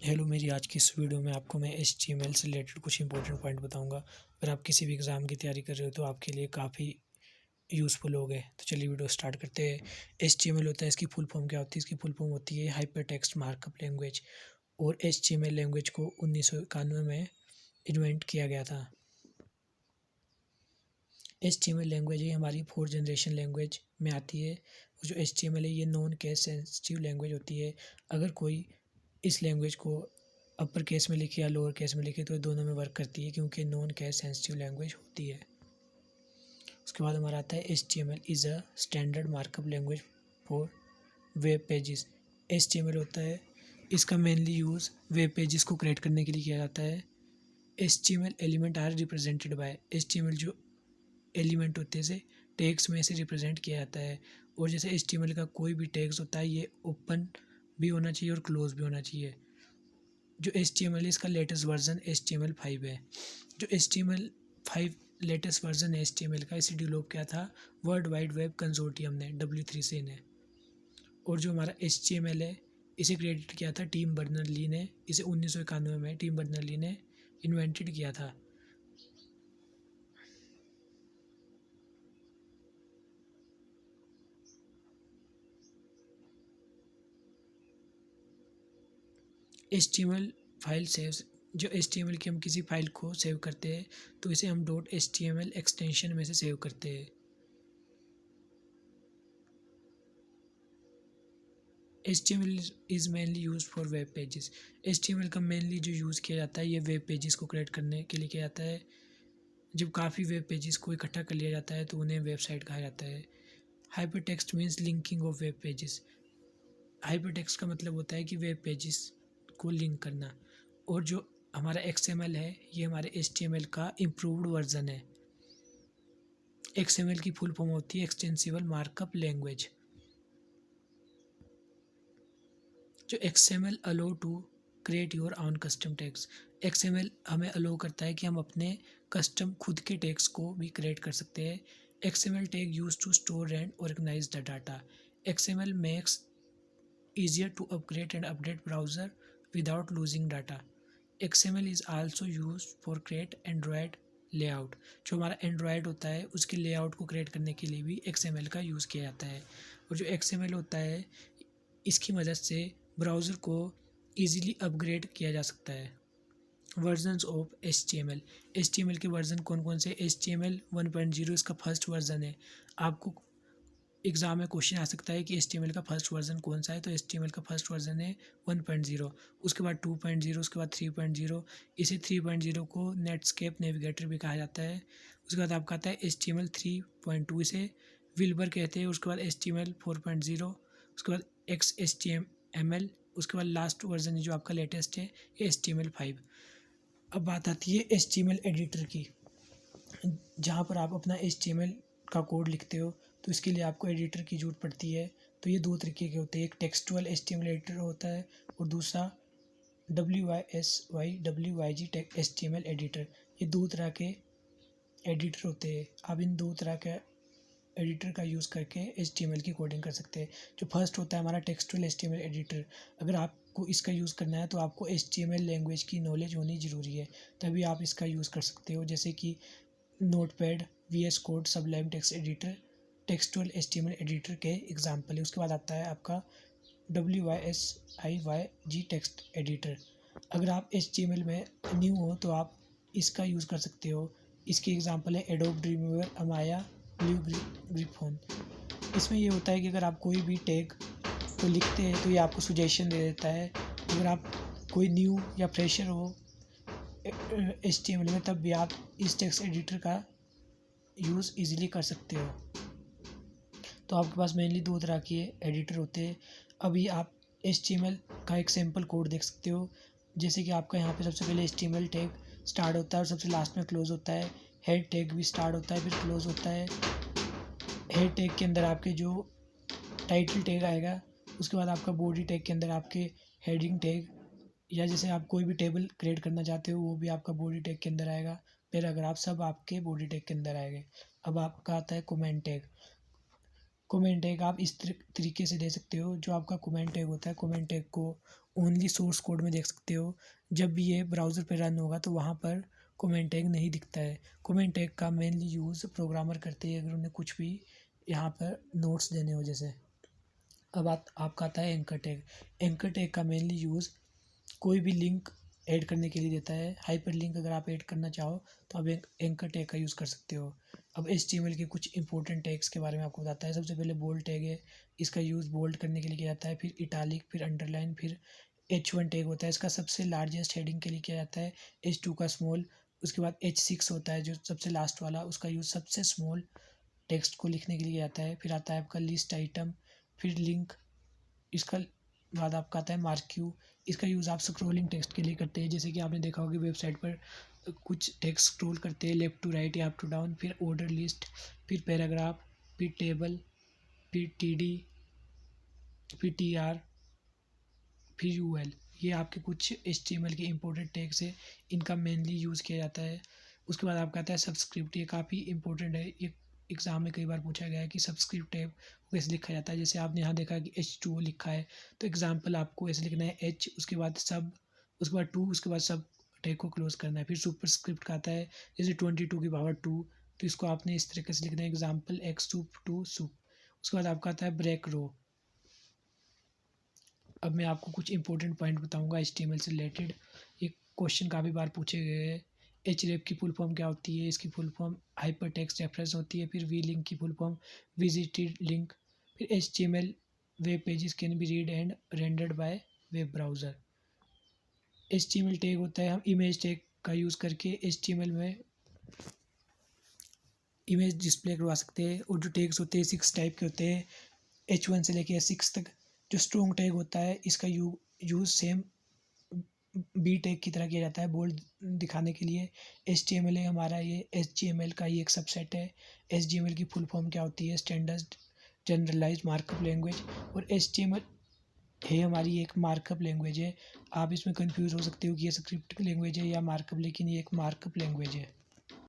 Hello, मेरी आज की इस वीडियो में आपको मैं HTML से रिलेटेड कुछ इंपॉर्टेंट पॉइंट बताऊंगा। अगर आप किसी भी एग्ज़ाम की तैयारी कर रहे हो तो आपके लिए काफ़ी यूज़फुल हो गए। तो चलिए वीडियो स्टार्ट करते हैं। HTML होता है, इसकी फुल फॉर्म क्या होती है? इसकी फुल फॉर्म होती है हाइपर टेक्स्ट मार्कअप लैंग्वेज। और HTML लैंग्वेज को 1991 में इन्वेंट किया गया था। HTML लैंग्वेज ये हमारी 4th जनरेशन लैंग्वेज में आती है। और जो HTML है ये नॉन केस सेंसिटिव लैंग्वेज होती है। अगर कोई इस लैंग्वेज को अपर केस में लिखे या लोअर केस में लिखे तो ये दोनों में वर्क करती है, क्योंकि नॉन केस सेंसिटिव लैंग्वेज होती है। उसके बाद हमारा आता है HTML is a standard markup language for web pages. HTML होता है, इसका मेनली यूज़ वेब पेजेस को क्रिएट करने के लिए किया जाता है। HTML element are represented by HTML जो एलिमेंट होते हैं इसे टैग्स में से रिप्रेजेंट किया जाता है। और जैसे HTML का कोई भी टैग्स होता है ये ओपन भी होना चाहिए और क्लोज भी होना चाहिए। जो HTML है इसका लेटेस्ट वर्जन HTML5 है। जो HTML5 लेटेस्ट वर्जन है HTML का, इसे डेवलप किया था वर्ल्ड वाइड वेब कंसोर्टियम ने, W3C ने। और जो हमारा HTML है इसे क्रिएट किया था टिम बर्नर्स-ली ने। इसे 1991 में टिम बर्नर्स-ली ने इन्वेंटेड किया था। HTML फाइल सेव, जो HTML की हम किसी फाइल को सेव करते हैं तो इसे हम .html एक्सटेंशन में से सेव करते हैं। HTML is mainly use for web pages. HTML का मेनली जो यूज़ किया जाता है ये वेब पेजेस को क्रिएट करने के लिए किया जाता है। जब काफ़ी वेब पेजेस को इकट्ठा कर लिया जाता है तो उन्हें वेबसाइट कहा जाता है। Hyper text means linking of web pages. Hyper text का मतलब होता है कि वेब पेजेस को लिंक करना। और जो हमारा XML है ये हमारे HTML का इम्प्रूव्ड वर्जन है। XML की फुल फॉर्म होती है एक्सटेंसिबल मार्कअप लैंग्वेज। जो XML allow to create your own custom tags. XML हमें अलो करता है कि हम अपने कस्टम खुद के टैग्स को भी क्रिएट कर सकते हैं। XML tag use to store and organise the data. XML makes easier to upgrade and update browser without losing data. XML is also used for create Android layout. जो हमारा Android होता है उसके लेआउट को create करने के लिए भी XML का यूज़ किया जाता है। और जो XML होता है इसकी मदद से ब्राउज़र को ईज़िली अपग्रेड किया जा सकता है। वर्जन्स ऑफ HTML के वर्जन कौन कौन से? HTML 1.0 इसका फर्स्ट वर्जन है। आपको एग्ज़ाम में क्वेश्चन आ सकता है कि HTML का फर्स्ट वर्जन कौन सा है, तो HTML का फर्स्ट वर्जन है 1.0। उसके बाद 2.0, उसके बाद 3.0। इसे 3.0 को नेटस्केप नेविगेटर भी कहा जाता है। उसके बाद आपका आता है HTML 3.2, इसे विल्बर कहते हैं। उसके बाद HTML 4.0, उसके बाद XHTML, उसके बाद लास्ट वर्जन जो आपका लेटेस्ट है ये HTML5। अब बात आती है HTML एडिटर की, जहाँ पर आप अपना HTML का कोड लिखते हो तो इसके लिए आपको एडिटर की ज़रूरत पड़ती है। तो ये दो तरीके के होते हैं, एक टेक्सचुअल HTML एडिटर होता है और दूसरा WYSYWYG HTML एडिटर। ये दो तरह के एडिटर होते हैं। आप इन दो तरह के एडिटर का यूज़ करके HTML की कोडिंग कर सकते हैं। जो फर्स्ट होता है हमारा टेक्सचुअल HTML एडिटर, अगर आपको इसका यूज़ करना है तो आपको HTML लैंग्वेज की नॉलेज होनी ज़रूरी है, तभी आप इसका यूज़ कर सकते हो। जैसे कि notepad, VS code, Sublime text editor textual HTML editor के एग्जाम्पल है। उसके बाद आता है आपका WYSIYG टेक्स्ट एडिटर। अगर आप HTML में न्यू हो तो आप इसका यूज़ कर सकते हो। इसके एग्जाम्पल है एडोब ड्रीमवीवर, अमाया, ब्लू ग्रिफोन। इसमें ये होता है कि अगर आप कोई भी टैग को लिखते हैं तो ये आपको सुजेशन दे देता है। अगर आप कोई न्यू या फ्रेशर हो HTML में तब भी आप इस टेक्स्ट एडिटर का यूज़ इजीली कर सकते हो। तो आपके पास मेनली दो तरह के एडिटर होते हैं। अभी आप HTML का एक सैम्पल कोड देख सकते हो। जैसे कि आपका यहाँ पे सबसे पहले HTML टैग स्टार्ट होता है और सबसे लास्ट में क्लोज होता है। हेड टैग भी स्टार्ट होता है फिर क्लोज होता है। हेड टैग के अंदर आपके जो टाइटल टैग आएगा, उसके बाद आपका बॉडी टैग के अंदर आपके हेडिंग टैग, या जैसे आप कोई भी टेबल क्रिएट करना चाहते हो वो भी आपका बॉडी टैग के अंदर आएगा। फिर अगर आप सब आपके बॉडी टैग के अंदर आएंगे। अब आपका आता है कमेंट टैग। कमेंट टैग आप इस तरीके से दे सकते हो। जो आपका कमेंट टैग होता है, कमेंट टैग को ओनली सोर्स कोड में देख सकते हो। जब भी ये ब्राउज़र पे रन होगा तो वहाँ पर कमेंट टैग नहीं दिखता है। कमेंट टैग का मेनली यूज़ प्रोग्रामर करते हैं अगर उन्हें कुछ भी यहाँ पर नोट्स देने हो जैसे। अब आपका आता है एंकर टैग। एंकर टैग का मेनली यूज़ कोई भी लिंक ऐड करने के लिए देता है। हाइपर लिंक अगर आप ऐड करना चाहो तो आप एंकर टैग का यूज़ कर सकते हो। अब HTML के कुछ इंपॉर्टेंट टैग्स के बारे में आपको बताता है। सबसे पहले बोल्ड टैग है, इसका यूज़ बोल्ड करने के लिए किया जाता है। फिर इटालिक, फिर अंडरलाइन, फिर H1 टैग होता है, इसका सबसे लार्जेस्ट हेडिंग के लिए किया जाता है। H2 का स्मॉल, उसके बाद H6 होता है जो सबसे लास्ट वाला, उसका यूज़ सबसे स्मॉल टेक्स्ट को लिखने के लिए किया जाता है। फिर आता है आपका लिस्ट आइटम, फिर लिंक, इसका बाद आपका आता है मार्क्यू। इसका यूज़ आप स्क्रोलिंग टेक्स्ट के लिए करते हैं, जैसे कि आपने देखा होगा वेबसाइट पर कुछ टेक्स्ट स्क्रॉल करते हैं लेफ़्ट टू राइट या अप टू डाउन। फिर ऑर्डर लिस्ट, फिर पैराग्राफ, फिर टेबल, फिर TD, फिर TR, फिर UL। ये आपके कुछ HTML के इंपॉर्टेंट टैग्स है, इनका मेनली यूज़ किया जाता है। उसके बाद आपका आता है सब्सक्रिप्ट। ये काफ़ी इंपॉर्टेंट है, ये एग्ज़ाम में कई बार पूछा गया है कि सब्सक्रिप्ट टैग कैसे लिखा जाता है। जैसे आपने यहाँ देखा कि H2O लिखा है, तो एग्जाम्पल आपको ऐसे लिखना है H, उसके बाद सब, उसके बाद 2, उसके बाद सब टैग को क्लोज करना है। फिर सुपरस्क्रिप्ट का आता है जैसे 22 की पावर 2, तो इसको आपने इस तरीके से लिखना है, एग्जाम्पल X सुप 2 सुप। उसके बाद आपका आता है ब्रेक रो। अब मैं आपको कुछ इंपॉर्टेंट पॉइंट बताऊंगा HTML से रिलेटेड। एक क्वेश्चन काफ़ी बार पूछे गए हैं। href की फुल फॉर्म क्या होती है? इसकी full form hyper text reference होती है। फिर वी लिंक की फुल फॉर्म विजिटेड लिंक। फिर HTML web pages can be read and rendered by web browser. HTML tag होता है, हम इमेज टैग का यूज़ करके HTML में इमेज डिस्प्ले करवा सकते हैं। और जो टैग्स होते हैं 6 टाइप के होते हैं, H1 से लेके H6 तक। जो स्ट्रॉन्ग टैग होता है इसका यूज़ सेम बी टैग की तरह किया जाता है, बोल्ड दिखाने के लिए। HTML है हमारा, ये HTML का ही एक सबसेट है। HTML की फुल फॉर्म क्या होती है? Standard generalised markup language. और HTML है हमारी एक मार्कअप लैंग्वेज है। आप इसमें कंफ्यूज हो सकते हो कि ये स्क्रिप्ट लैंग्वेज है या मार्कअप, लेकिन ये एक मार्कअप लैंग्वेज है।